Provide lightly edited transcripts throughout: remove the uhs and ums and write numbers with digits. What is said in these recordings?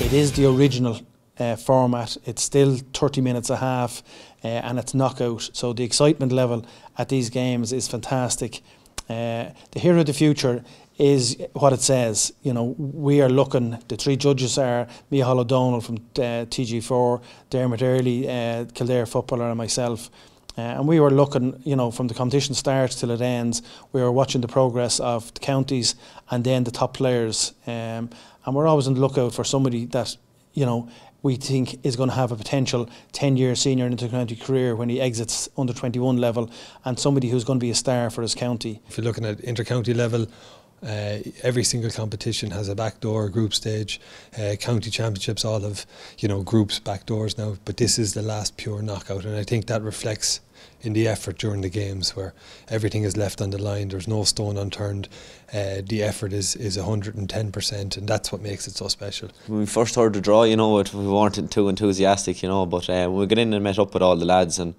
It is the original format. It's still 30 minutes a half and it's knockout. So the excitement level at these games is fantastic. The Hero of the Future is what it says. You know, we are looking, the three judges are Micheal Ó Domhnaill from TG4, Dermot Earley, Kildare footballer, and myself. And we were looking, you know, from the competition starts till it ends, we were watching the progress of the counties and then the top players. And we're always on the lookout for somebody that, you know, we think is going to have a potential 10-year senior and inter-county career when he exits under 21 level, and somebody who's going to be a star for his county. If you're looking at inter-county level, every single competition has a backdoor group stage. County championships all have, you know, groups backdoors now, but this is the last pure knockout, and I think that reflects in the effort during the games, where everything is left on the line. There's no stone unturned. The effort is 110%, and that's what makes it so special. When we first heard the draw, you know, we weren't too enthusiastic, you know, but when we got in and met up with all the lads and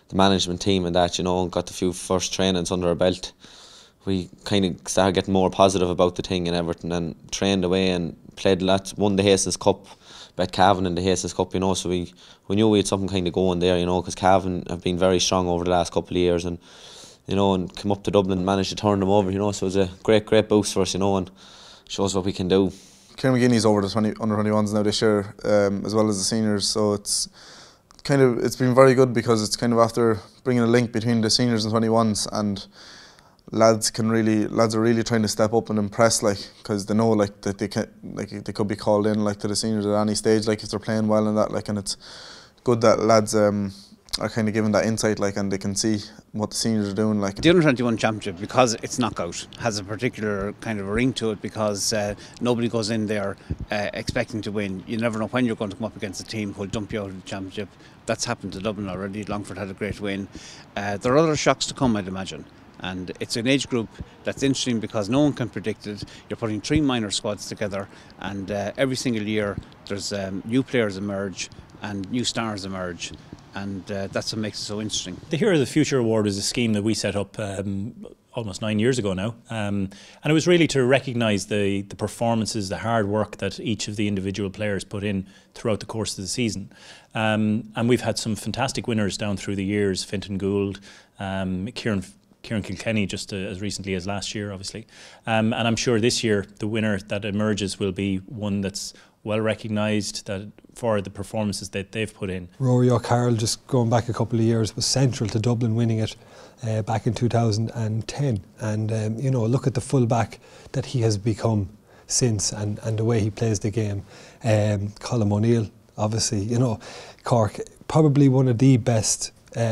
the management team and that, you know, and got a few first trainings under our belt, we kind of started getting more positive about the thing and everything, and trained away and played lots, won the Hastings Cup, bet Cavan in the Hastings Cup, you know, so we knew we had something kind of going there, you know, because Cavan have been very strong over the last couple of years, and, you know, and came up to Dublin and managed to turn them over, you know, so it was a great boost for us, you know, and shows what we can do. Kieran McGinney's over the under 21s now this year, as well as the seniors, so it's been very good, because it's kind of after bringing a link between the seniors and 21s, and lads are really trying to step up and impress, like, because they know, like, that they could be called in, like, to the seniors at any stage, like, if they're playing well and that, like, and it's good that lads are kind of given that insight, like, and they can see what the seniors are doing, like. The Under 21 Championship, because it's knockout, has a particular kind of ring to it, because nobody goes in there expecting to win. You never know when you're going to come up against a team who'll dump you out of the championship. That's happened to Dublin already. Longford had a great win. There are other shocks to come, I'd imagine. And it's an age group that's interesting because no one can predict it. You're putting three minor squads together, and every single year there's new players emerge and new stars emerge, and that's what makes it so interesting. The Hero of the Future Award is a scheme that we set up almost 9 years ago now, and it was really to recognise the performances, the hard work that each of the individual players put in throughout the course of the season. And we've had some fantastic winners down through the years: Fintan Gould, Kieran Kilkenny, just as recently as last year, obviously. And I'm sure this year the winner that emerges will be one that's well recognised for the performances that they've put in. Rory O'Carroll, just going back a couple of years, was central to Dublin winning it back in 2010. And, you know, look at the full-back that he has become since, and the way he plays the game. Colm O'Neill, obviously, you know, Cork, probably one of the best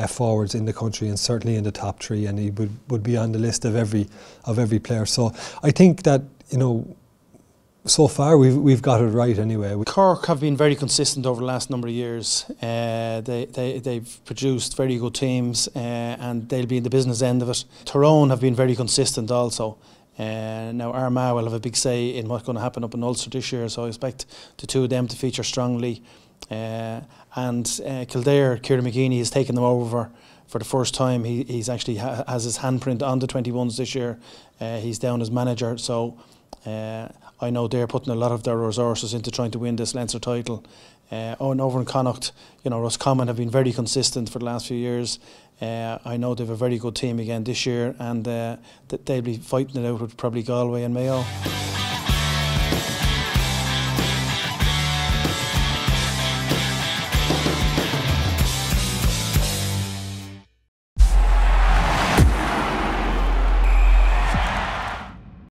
forwards in the country, and certainly in the top three, and he would be on the list of every player. So I think that, you know, so far we've got it right anyway. Cork have been very consistent over the last number of years. They've produced very good teams, and they'll be in the business end of it. Tyrone have been very consistent also. Now Armagh will have a big say in what's going to happen up in Ulster this year, so I expect the two of them to feature strongly. And Kildare, Kieran McGinney has taken them over for the first time. He's actually has his handprint on the 21s this year. He's down as manager, so I know they're putting a lot of their resources into trying to win this Leinster title. And over in Connacht, you know, Roscommon have been very consistent for the last few years. I know they have a very good team again this year, and they'll be fighting it out with probably Galway and Mayo.